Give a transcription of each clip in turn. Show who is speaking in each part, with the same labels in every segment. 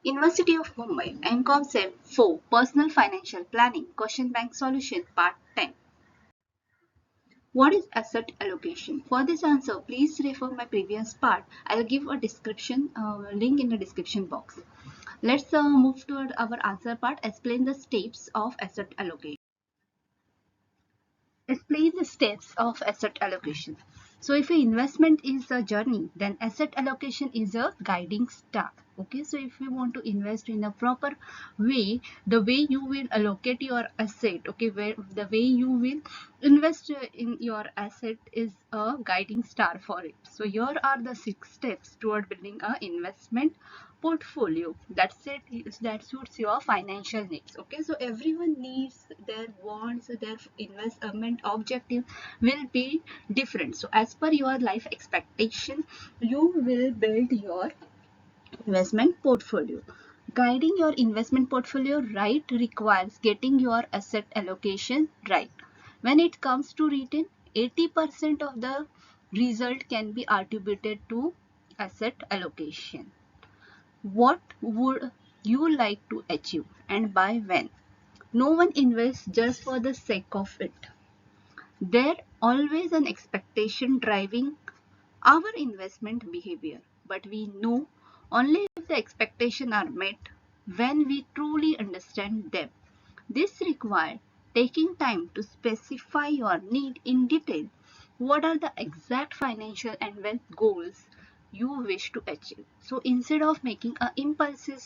Speaker 1: University of Mumbai, MCOM SEM 4 Personal Financial Planning Question Bank Solution Part 10. What is asset allocation? For this answer, please refer my previous part. I'll give a description link in the description box. Let's move to our answer part. Explain the steps of asset allocation. Explain the steps of asset allocation. So if your investment is a journey, then asset allocation is a guiding star. Okay, so if you want to invest in a proper way, the way you will allocate your asset, okay, where the way you will invest in your asset is a guiding star for it. So here are the 6 steps toward building an investment portfolio that suits your financial needs. Okay, so everyone needs their wants, their investment objective will be different. So as per your life expectation, you will build your investment portfolio. Guiding your investment portfolio right requires getting your asset allocation right. When it comes to return, 80% of the result can be attributed to asset allocation. What would you like to achieve and by when? No one invests just for the sake of it. There's always an expectation driving our investment behavior, but we know only if the expectations are met when we truly understand them. This requires taking time to specify your need in detail. What are the exact financial and wealth goals you wish to achieve? So instead of making an impulsive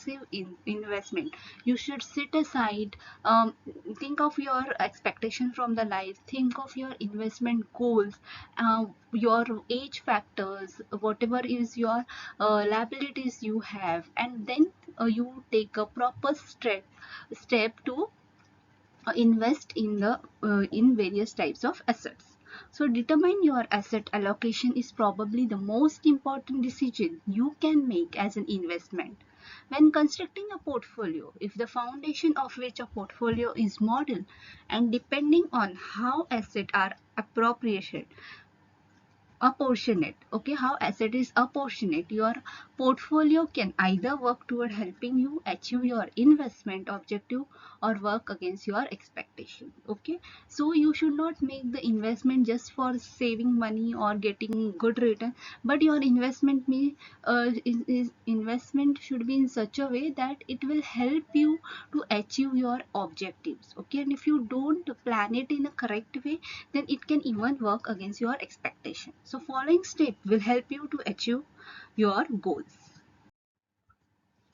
Speaker 1: investment, you should sit aside, think of your expectation from the life, think of your investment goals, your age factors, whatever is your liabilities you have, and then you take a proper step to invest in various types of assets. So determine your asset allocation is probably the most important decision you can make as an investment. When constructing a portfolio, if the foundation of which a portfolio is modeled, and depending on how assets are apportionate, okay, how asset is apportionate, your portfolio can either work toward helping you achieve your investment objective or work against your expectation. Okay, so you should not make the investment just for saving money or getting good return, but your investment should be in such a way that it will help you to achieve your objectives. Okay, and if you don't plan it in a correct way, then it can even work against your expectation. So following step will help you to achieve your goals.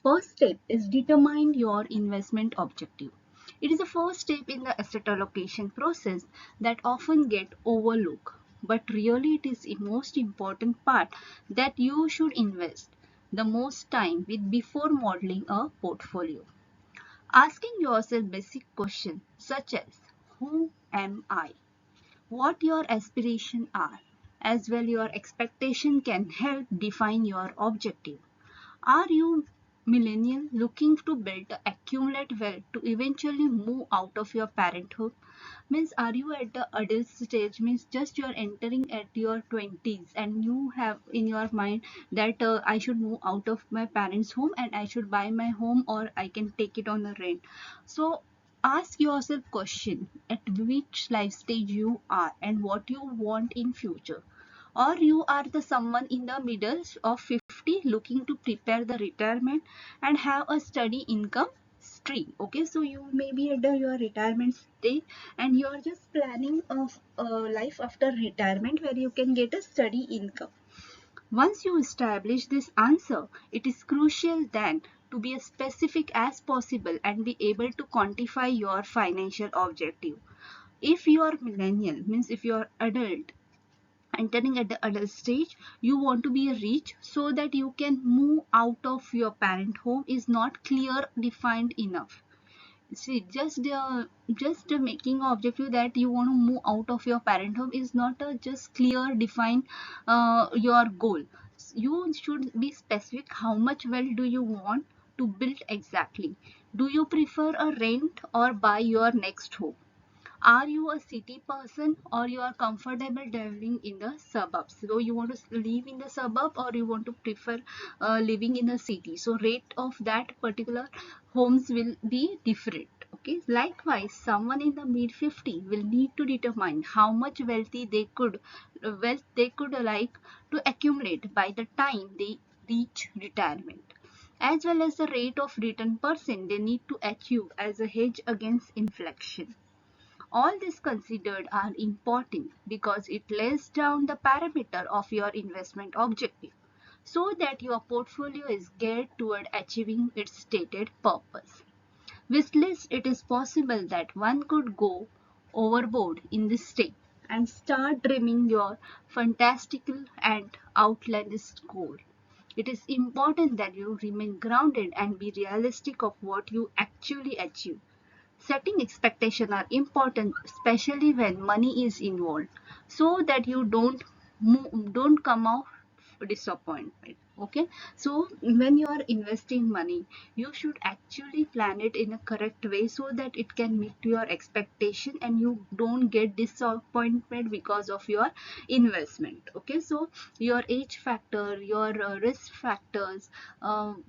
Speaker 1: First step is determine your investment objective. It is the first step in the asset allocation process that often get overlooked, but really it is the most important part that you should invest the most time with before modeling a portfolio. Asking yourself basic questions such as who am I? What your aspirations are, as well your expectation can help define your objective. Are you millennial looking to build accumulate wealth to eventually move out of your parenthood? Means are you at the adult stage, means just you are entering at your 20s and you have in your mind that I should move out of my parents home and I should buy my home or I can take it on a rent. So ask yourself question at which life stage you are and what you want in future, or you are the someone in the middle of 50 looking to prepare the retirement and have a steady income stream. Okay, so you may be at your retirement stage and you are just planning of life after retirement where you can get a steady income. Once you establish this answer, it is crucial then to be as specific as possible and be able to quantify your financial objective. If you are millennial, means if you are adult entering at the adult stage, you want to be rich so that you can move out of your parent home is not clear defined enough. See, just making objective that you want to move out of your parent home is not a just clear define your goal. You should be specific how much wealth do you want to build exactly. Do you prefer a rent or buy your next home? Are you a city person or you are comfortable living in the suburbs? So you want to live in the suburb or you want to prefer living in the city? So rate of that particular homes will be different. Okay. Likewise, someone in the mid 50 will need to determine how much wealth they could like to accumulate by the time they reach retirement, as well as the rate of return percent they need to achieve as a hedge against inflation. All these considered are important because it lays down the parameter of your investment objective so that your portfolio is geared toward achieving its stated purpose. With this, it is possible that one could go overboard in this step and start dreaming your fantastical and outlandish goal. It is important that you remain grounded and be realistic of what you actually achieve. Setting expectations are important, especially when money is involved, so that you don't come off disappointment. Okay, so when you are investing money, you should actually plan it in a correct way so that it can meet your expectation and you don't get disappointment because of your investment. Okay, so your age factor, your risk factors,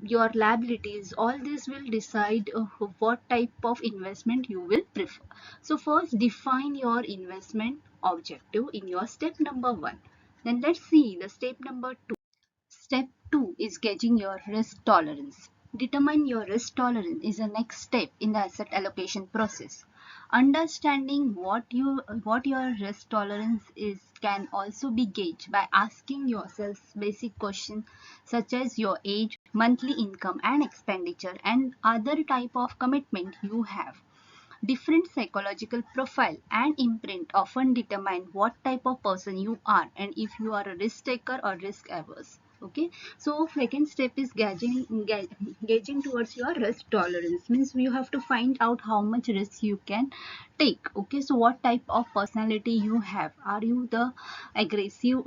Speaker 1: your liabilities, all this will decide what type of investment you will prefer. So first define your investment objective in your step number 1. Then let's see the step number 2. Step 2 is gauging your risk tolerance. Determine your risk tolerance is the next step in the asset allocation process. Understanding what your risk tolerance is can also be gauged by asking yourself basic questions such as your age, monthly income and expenditure, and other type of commitment you have. Different psychological profile and imprint often determine what type of person you are and if you are a risk taker or risk averse. Okay, so second step is gauging towards your risk tolerance, means you have to find out how much risk you can take. Okay, so what type of personality you have? Are you the aggressive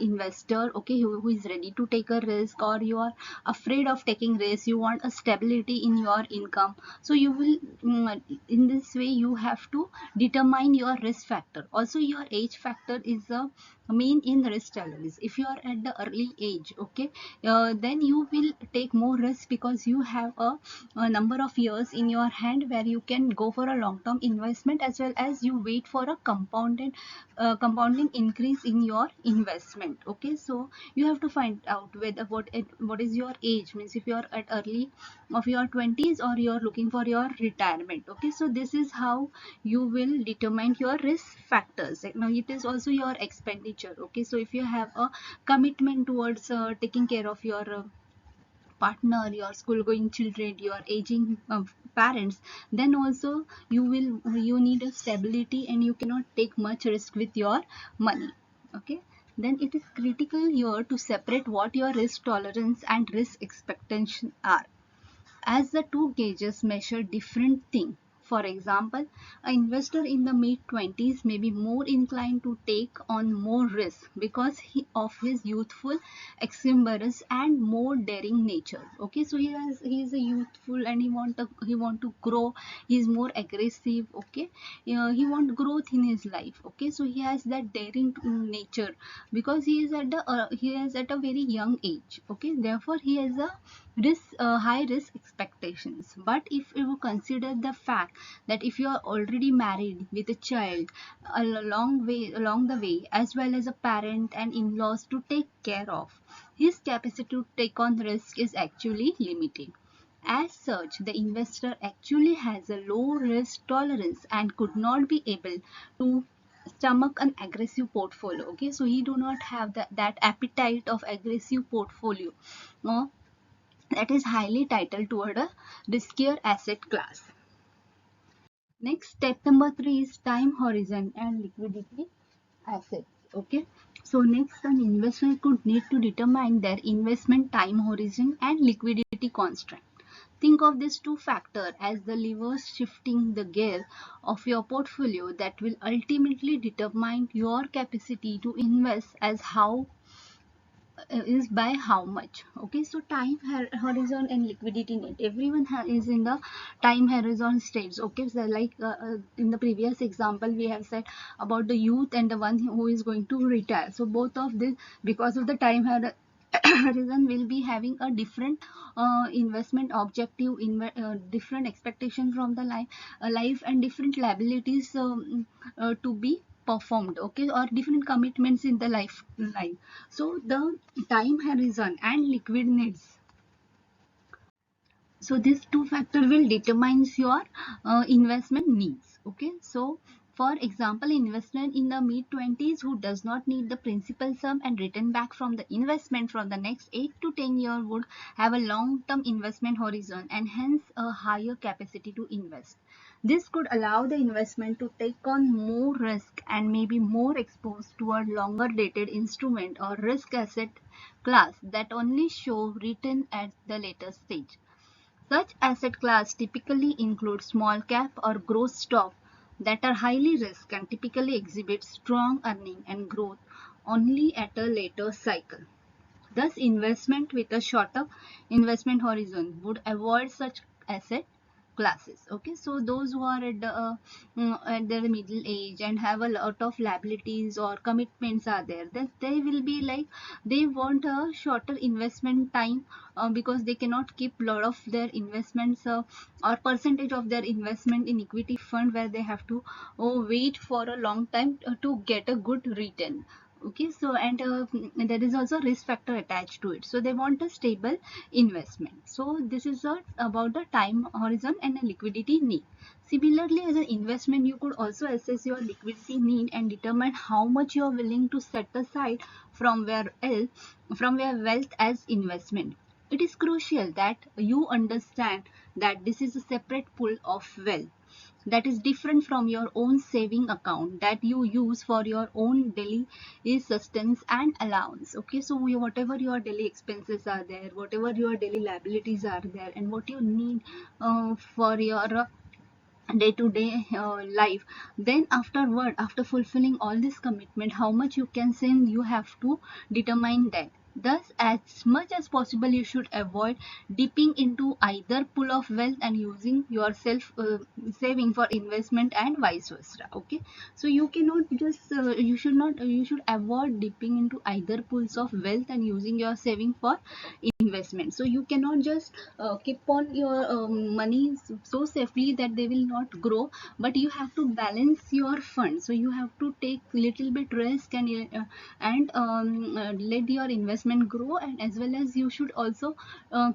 Speaker 1: investor, okay, who is ready to take a risk, or you are afraid of taking risk, you want a stability in your income? So you will in this way you have to determine your risk factor. Also your age factor is a main in risk tolerance. If you are at the early age, okay, then you will take more risk because you have a number of years in your hand where you can go for a long term investment, as well as you wait for a compounding increase in your investment. Okay, so you have to find out whether what is your age, means if you are at early of your 20s or you are looking for your retirement. Okay, so this is how you will determine your risk factors. Now it is also your expenditure. Okay, so if you have a commitment towards taking care of your partner, your school going children, your aging parents, then also you need a stability and you cannot take much risk with your money. Okay, then it is critical here to separate what your risk tolerance and risk expectation are, as the two gauges measure different things. For example, an investor in the mid 20s may be more inclined to take on more risk because of his youthful exuberance and more daring nature. Okay, so he is a youthful and he want to grow. He is more aggressive. Okay, he want growth in his life. Okay, so he has that daring nature because he is at a very young age. Okay, therefore he has a high risk expectations. But if you consider the fact that if you are already married with a child along the way, as well as a parent and in-laws to take care of, his capacity to take on risk is actually limited. As such, the investor actually has a low risk tolerance and could not be able to stomach an aggressive portfolio. Okay, so he do not have that appetite of aggressive portfolio uh, that is highly titled toward a riskier asset class. Next, step number 3 is time horizon and liquidity assets. Okay, so next an investor could need to determine their investment time horizon and liquidity constraint. Think of these two factors as the levers shifting the gear of your portfolio that will ultimately determine your capacity to invest, as how is by how much. Okay, so time horizon and liquidity need, everyone is in the time horizon stage. Okay, so like in the previous example we have said about the youth and the one who is going to retire. So both of this, because of the time horizon, will be having a different investment objective, different expectation from the life, and different liabilities to be performed. Okay, or different commitments in the life. So the time horizon and liquid needs, so these two factors will determines your investment needs. Okay, so for example, investor in the mid 20s who does not need the principal sum and return back from the investment from the next 8 to 10 years would have a long term investment horizon and hence a higher capacity to invest. This could allow the investment to take on more risk and may be more exposed to a longer dated instrument or risk asset class that only show return at the later stage. Such asset class typically include small cap or growth stock that are highly risk and typically exhibit strong earning and growth only at a later cycle. Thus, investment with a shorter investment horizon would avoid such asset classes. Okay, so those who are at their middle age and have a lot of liabilities or commitments are there, that they will be like, they want a shorter investment time because they cannot keep lot of their investments or percentage of their investment in equity fund where they have to wait for a long time to get a good return. Okay, so and there is also risk factor attached to it, so they want a stable investment. So this is about the time horizon and a liquidity need. Similarly, as an investment, you could also assess your liquidity need and determine how much you are willing to set aside from where wealth as investment. It is crucial that you understand that this is a separate pool of wealth that is different from your own saving account that you use for your own daily sustenance and allowance. Okay, so whatever your daily expenses are there, whatever your daily liabilities are there, and what you need for your day-to-day life, then afterward, after fulfilling all this commitment, how much you can send, you have to determine that. Thus, as much as possible, you should avoid dipping into either pool of wealth and using yourself saving for investment and vice versa. Okay, so you cannot just you should not you should avoid dipping into either pools of wealth and using your saving for investment. So you cannot just keep on your money so safely that they will not grow, but you have to balance your fund. So you have to take little bit risk and let your investment grow, and as well as you should also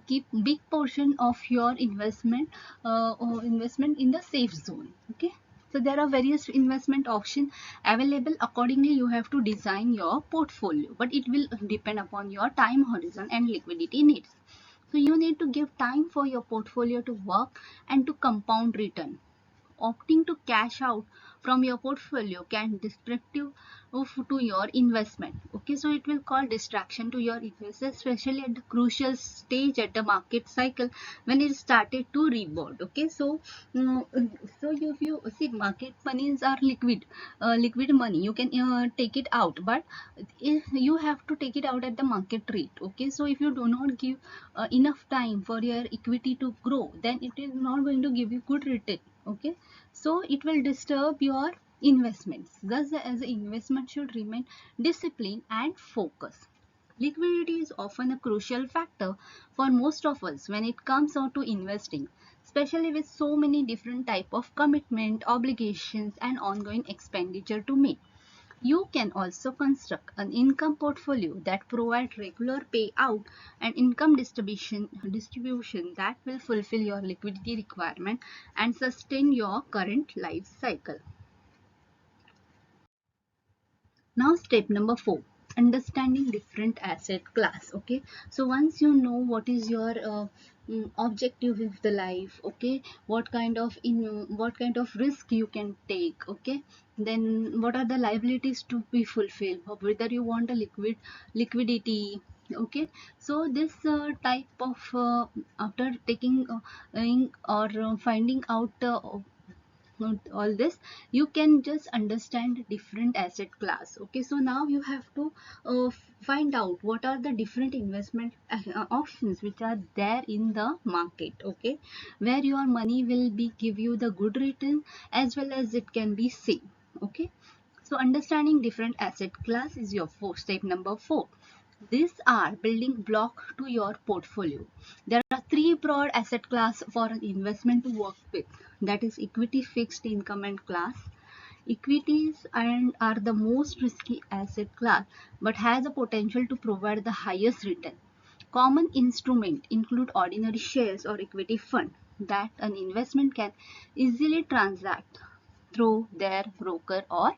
Speaker 1: keep big portion of your investment in the safe zone. Okay, so there are various investment options available. Accordingly, you have to design your portfolio, but it will depend upon your time horizon and liquidity needs. So you need to give time for your portfolio to work and to compound return. Opting to cash out from your portfolio can disruptive to your investment. Okay, so it will call distraction to your investors, especially at the crucial stage at the market cycle when it started to rebound. Okay, so so if you see, market monies are liquid money, you can take it out, but if you have to take it out at the market rate. Okay, so if you do not give enough time for your equity to grow, then it is not going to give you good return. Okay, so it will disturb your investments. Thus, as an investment should remain disciplined and focused. Liquidity is often a crucial factor for most of us when it comes out to investing, especially with so many different type of commitment, obligations, and ongoing expenditure to meet. You can also construct an income portfolio that provides regular payout and income distribution that will fulfill your liquidity requirement and sustain your current life cycle. Now step number 4, understanding different asset class. Okay, so once you know what is your objective of the life, okay, what kind of risk you can take, okay, then what are the liabilities to be fulfilled, or whether you want a liquidity. Okay, so this type of after taking or finding out all this, you can just understand different asset class. Okay, so now you have to find out what are the different investment options which are there in the market. Okay, where your money will be give you the good return as well as it can be safe. Okay, so understanding different asset class is your step number 4. These are building block to your portfolio. There are three broad asset class for an investment to work with. That is equity, fixed income, and class. Equities and are the most risky asset class but has a potential to provide the highest return. Common instruments include ordinary shares or equity fund that an investment can easily transact through their broker or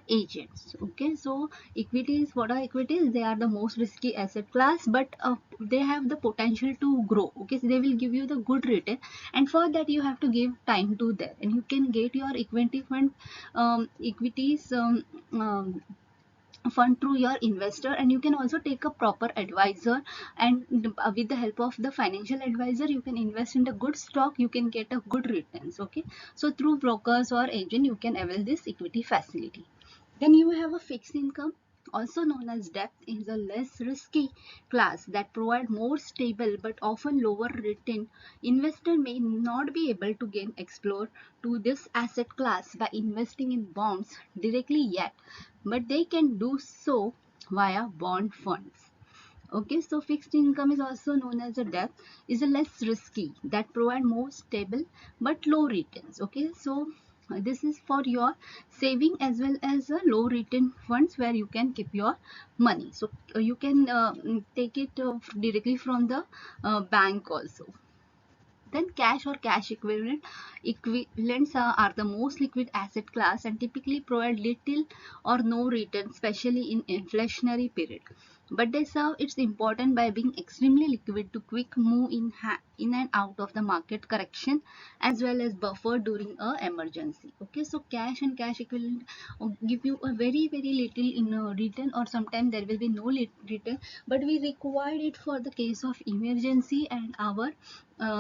Speaker 1: agents. Okay, so equities, what are equities? They are the most risky asset class, but they have the potential to grow. Okay, so they will give you the good return, and for that you have to give time to them, and you can get your equity fund, equities fund through your investor, and you can also take a proper advisor, and with the help of the financial advisor you can invest in the good stock, you can get a good returns. Okay, so through brokers or agent you can avail this equity facility. Then you have a fixed income, also known as debt, is a less risky class that provide more stable but often lower return. Investor may not be able to gain explore to this asset class by investing in bonds directly yet, but they can do so via bond funds. Okay, so fixed income is also known as a debt, is a less risky that provide more stable but low returns. Okay, so this is for your saving as well as low return funds where you can keep your money. So you can take it directly from the bank also. Then cash or cash equivalents are the most liquid asset class and typically provide little or no return, especially in inflationary period. But they serve its important by being extremely liquid to quick move in and out of the market correction as well as buffer during a emergency. Okay, so cash and cash equivalent give you a very little in a return, or sometimes there will be no return, but we require it for the case of emergency and our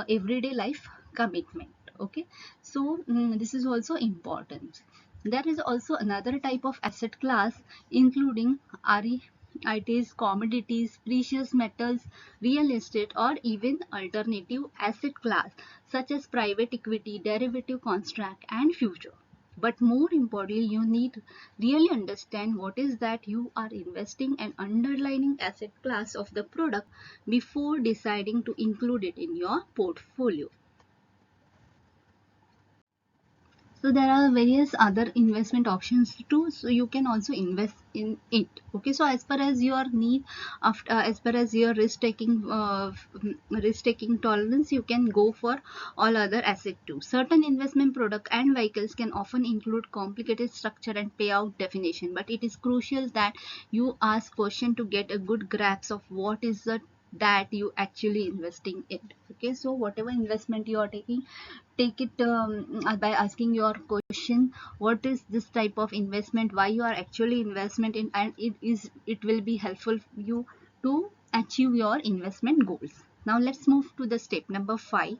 Speaker 1: everyday life commitment. Okay, so this is also important. There is also another type of asset class including REITs, commodities, precious metals, real estate, or even alternative asset class such as private equity, derivative contract, and future. But more importantly, you need really understand what is that you are investing and underlying asset class of the product before deciding to include it in your portfolio. So there are various other investment options too, so you can also invest in it. Okay, so as per as your need, after as per as your risk taking tolerance, you can go for all other asset too. Certain investment product and vehicles can often include complicated structure and payout definition, but it is crucial that you ask question to get a good grasp of what is the that you actually investing in. Okay, so whatever investment you are taking, take it by asking your question, what is this type of investment, why you are actually investment in, and it will be helpful you to achieve your investment goals. Now let's move to the step number 5.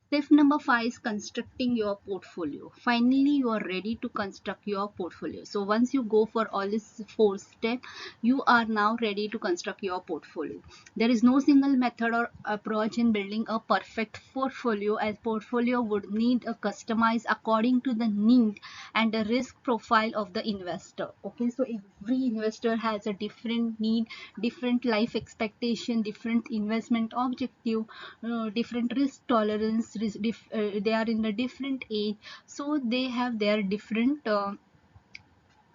Speaker 1: Step number 5 is constructing your portfolio. Finally, you are ready to construct your portfolio. So once you go for all these 4 steps, you are now ready to construct your portfolio. There is no single method or approach in building a perfect portfolio, as portfolio would need a customized according to the need and the risk profile of the investor. Okay, so every investor has a different need, different life expectation, different investment objective, different risk tolerance, they are in a different age, so they have their different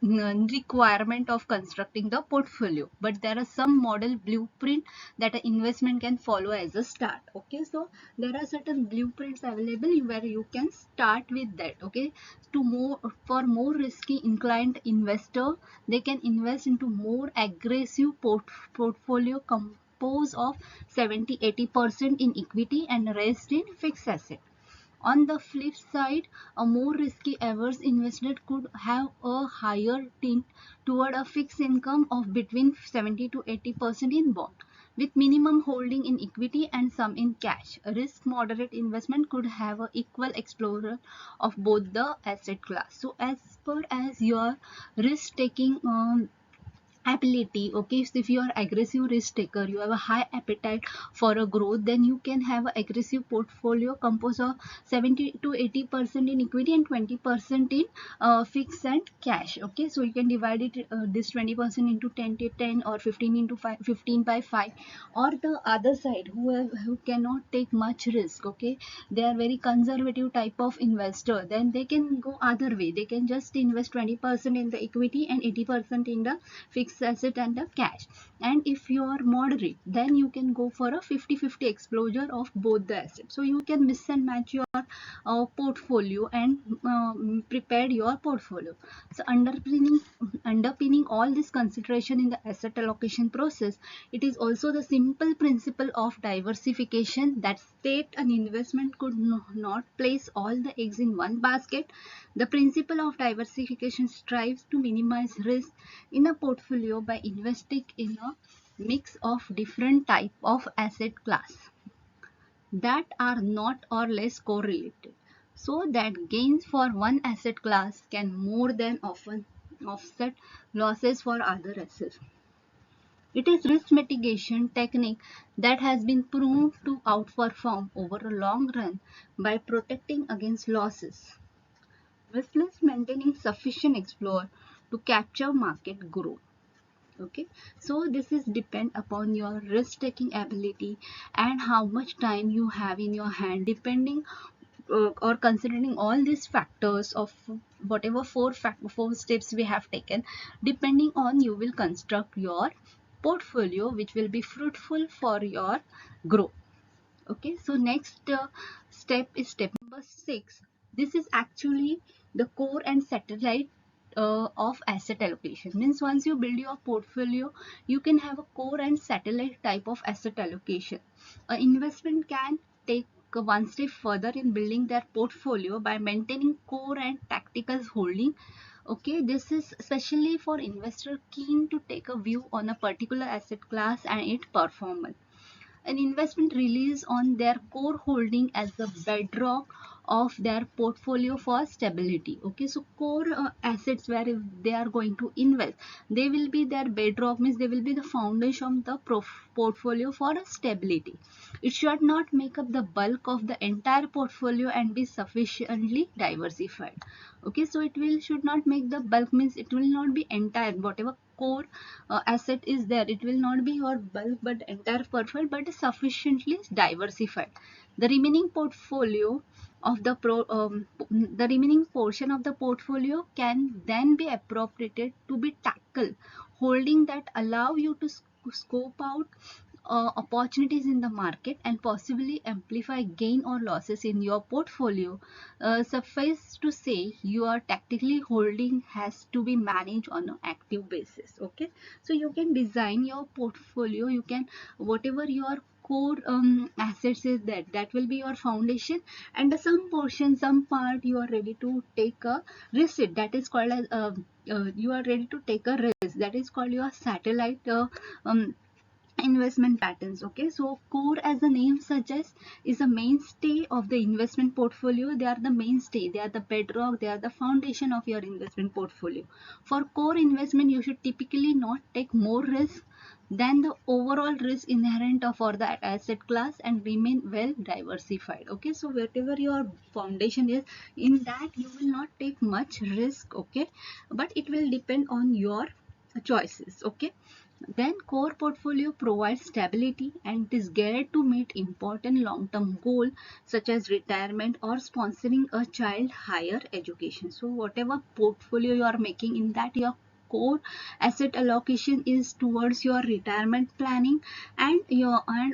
Speaker 1: requirement of constructing the portfolio, but there are some model blueprint that an investment can follow as a start. Okay, so there are certain blueprints available where you can start with that. Okay, to more for more risky inclined investor, they can invest into more aggressive portfolio composed of 70-80% in equity and rest in fixed asset. On the flip side, a more risky averse investor could have a higher tint toward a fixed income of between 70 to 80% in bond. with minimum holding in equity and some in cash. A risk moderate investment could have an equal exposure of both the asset class. So as per as your risk taking ability, okay, so if you are aggressive risk taker, you have a high appetite for a growth, then you can have an aggressive portfolio composed of 70 to 80% in equity and 20% in fixed and cash. Okay, so you can divide it this 20% into 10 to 10 or 15 into 5, 15 by 5. Or the other side, who cannot take much risk, okay, they are very conservative type of investor, then they can go other way, they can just invest 20% in the equity and 80% in the fixed asset and the cash. And if you are moderate, then you can go for a 50-50 exposure of both the assets. So you can mix and match your portfolio and prepare your portfolio. So underpinning all this consideration in the asset allocation process, it is also the simple principle of diversification that state an investment could not place all the eggs in one basket. The principle of diversification strives to minimize risk in a portfolio by investing in a mix of different type of asset class that are not or less correlated, so that gains for one asset class can more than often offset losses for other assets. It is risk mitigation technique that has been proved to outperform over a long run by protecting against losses, whilst maintaining sufficient exposure to capture market growth. Okay, so this is depend upon your risk taking ability and how much time you have in your hand, depending or considering all these factors of whatever four steps we have taken, depending on you will construct your portfolio which will be fruitful for your growth. Okay, so next step is step number 6. This is actually the core and satellite of asset allocation. Means once you build your portfolio, you can have a core and satellite type of asset allocation. An investment can take one step further in building their portfolio by maintaining core and tactical holding. Okay, this is especially for investor keen to take a view on a particular asset class and its performance. An investment relies on their core holding as the bedrock of their portfolio for stability. Okay, so core assets where if they are going to invest, they will be their bedrock, means they will be the foundation of the portfolio for stability. It should not make up the bulk of the entire portfolio and be sufficiently diversified. Okay, so it will should not make the bulk, means it will not be entire, whatever core asset is there, it will not be your bulk but entire portfolio, but sufficiently diversified. The remaining portfolio of the remaining portion of the portfolio can then be appropriated to be tackled holding that allow you to scope out opportunities in the market and possibly amplify gain or losses in your portfolio. Suffice to say, your tactically holding has to be managed on an active basis. Okay, so you can design your portfolio, you can whatever your core assets is, that will be your foundation, and some portion, some part you are ready to take a risk, that is called as you are ready to take a risk, that is called your satellite um, investment patterns. Okay, so core, as the name suggests, is a mainstay of the investment portfolio. They are the mainstay, they are the bedrock, they are the foundation of your investment portfolio. For core investment, you should typically not take more risk than the overall risk inherent for that asset class and remain well diversified. Okay, so whatever your foundation is, in that you will not take much risk. Okay, but it will depend on your choices. Okay, then core portfolio provides stability and it is geared to meet important long-term goals such as retirement or sponsoring a child higher education. So whatever portfolio you are making, in that your core asset allocation is towards your retirement planning and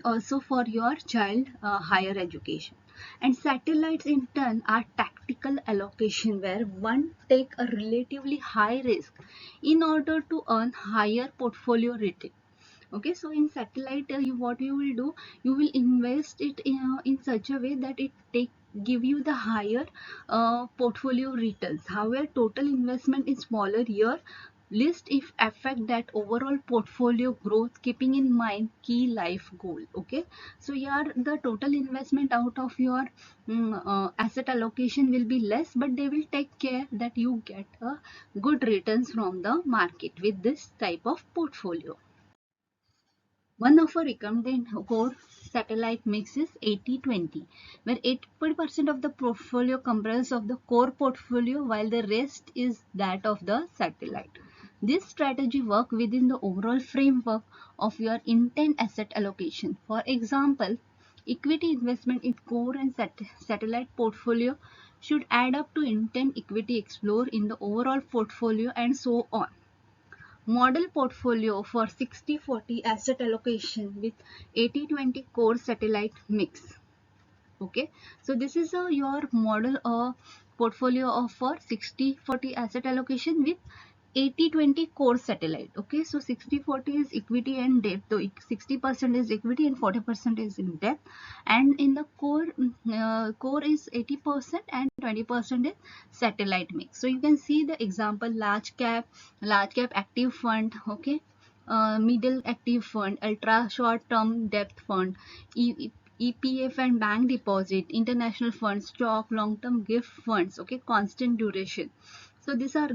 Speaker 1: also for your child higher education. And satellites in turn are tactical allocation where one take a relatively high risk in order to earn higher portfolio return. Okay, so in satellite, what you will do, you will invest it in such a way that it take give you the higher portfolio returns. However, total investment is smaller here, List if affect that overall portfolio growth, keeping in mind key life goal. Okay, so here the total investment out of your asset allocation will be less, but they will take care that you get a good returns from the market with this type of portfolio. One of our recommended core satellite mix is 80-20, where 80% of the portfolio comprises of the core portfolio while the rest is that of the satellite. This strategy works within the overall framework of your intent asset allocation. For example, equity investment in core and satellite portfolio should add up to intent equity explore in the overall portfolio, and so on. Model portfolio for 60-40 asset allocation with 80-20 core satellite mix. Okay, so this is your model portfolio of for 60-40 asset allocation with 80-20 core satellite. Okay, so 60-40 is equity and debt, so 60% is equity and 40% is in debt, and in the core is 80% and 20% is satellite mix. So you can see the example: large cap active fund, okay, middle active fund, ultra short term debt fund, EPF and bank deposit, international funds, stock, long term gift funds, okay, constant duration. So these are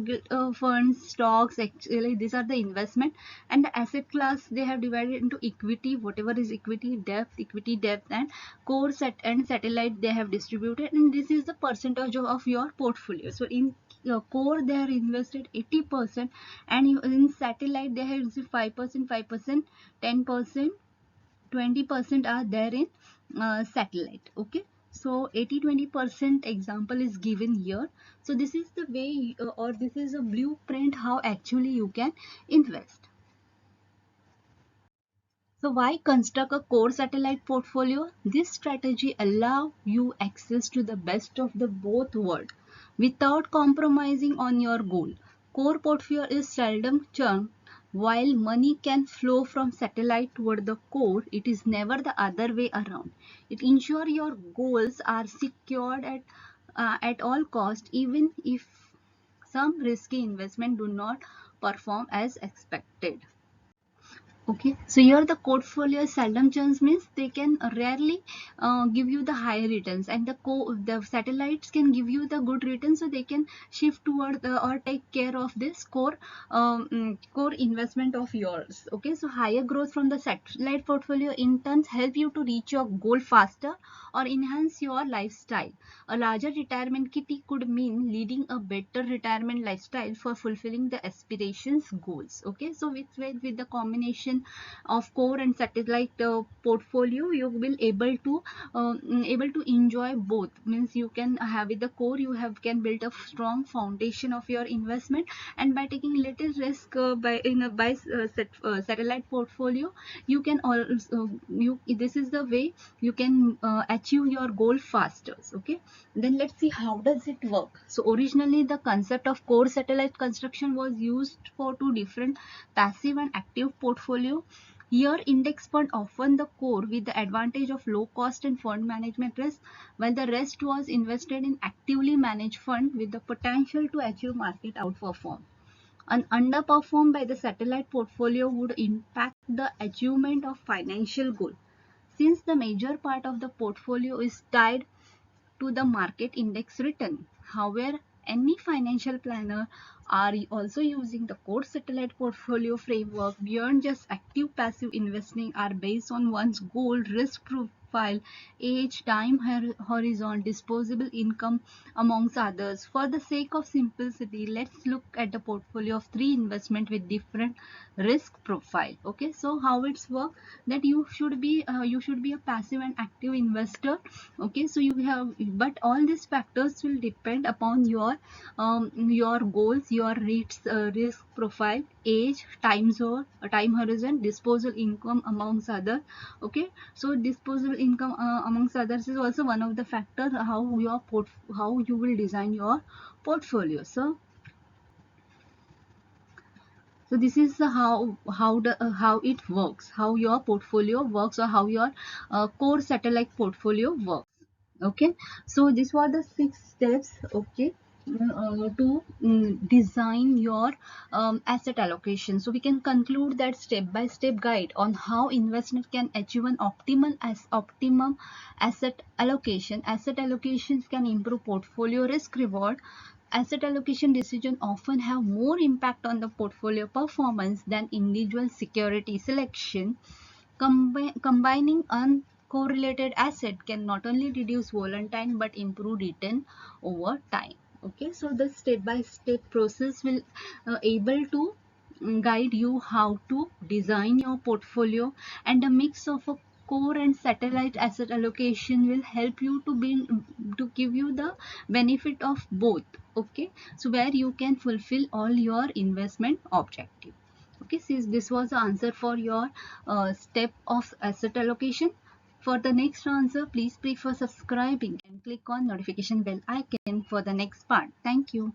Speaker 1: funds, stocks, actually these are the investment, and the asset class they have divided into equity, whatever is equity, debt, and core set and satellite they have distributed, and this is the percentage of your portfolio. So in your core they are invested 80%, and in satellite they have 5%, 5%, 10%, 20% are there in satellite. Okay, so 80-20% example is given here. So this is the way or this is a blueprint how actually you can invest. So why construct a core satellite portfolio? This strategy allows you access to the best of the both worlds without compromising on your goal. Core portfolio is seldom churn. While money can flow from satellite toward the core, it is never the other way around. It ensures your goals are secured at all cost, even if some risky investment do not perform as expected. Okay, so here the portfolio seldom churns means they can rarely give you the high returns, and the satellites can give you the good returns, so they can shift toward or take care of this core investment of yours. Okay, so higher growth from the satellite portfolio in turns help you to reach your goal faster or enhance your lifestyle. A larger retirement kitty could mean leading a better retirement lifestyle for fulfilling the aspirations goals. Okay, so with the combination of core and satellite portfolio, you will able to enjoy both. Means you can have with the core you have can build a strong foundation of your investment, and by taking little risk satellite portfolio, you can also you this is the way you can achieve your goal faster. Okay, then let's see how does it work. So originally the concept of core satellite construction was used for two different passive and active portfolio. Here index fund often the core with the advantage of low cost and fund management risk, while the rest was invested in actively managed fund with the potential to achieve market outperform. An underperform by the satellite portfolio would impact the achievement of financial goal. Since the major part of the portfolio is tied to the market index return. However, any financial planner are also using the core satellite portfolio framework beyond just active passive investing are based on one's goal, risk profile, age, time horizon, disposable income, amongst others. For the sake of simplicity, let's look at the portfolio of three investment with different risk profile. Okay, so how it's work, that you should be a passive and active investor. Okay, so you have, but all these factors will depend upon your goals, your risk profile, age, time zone, time horizon, disposable income, amongst other. Okay, so disposable income amongst others is also one of the factors how you will design your portfolio. So this is how it works, how your portfolio works, or how your core satellite portfolio works. Okay, so these were the 6 steps. Okay, design your asset allocation. So we can conclude that step-by-step guide on how investors can achieve an optimum asset allocation. Asset allocations can improve portfolio risk reward. Asset allocation decisions often have more impact on the portfolio performance than individual security selection. Combining uncorrelated asset can not only reduce volatile but improve return over time. Okay, so the step-by-step process will able to guide you how to design your portfolio, and a mix of a core and satellite asset allocation will help you to give you the benefit of both. Okay, so where you can fulfill all your investment objective. Okay, since this was the answer for your step of asset allocation. For the next answer, please prefer subscribing and click on notification bell icon for the next part. Thank you.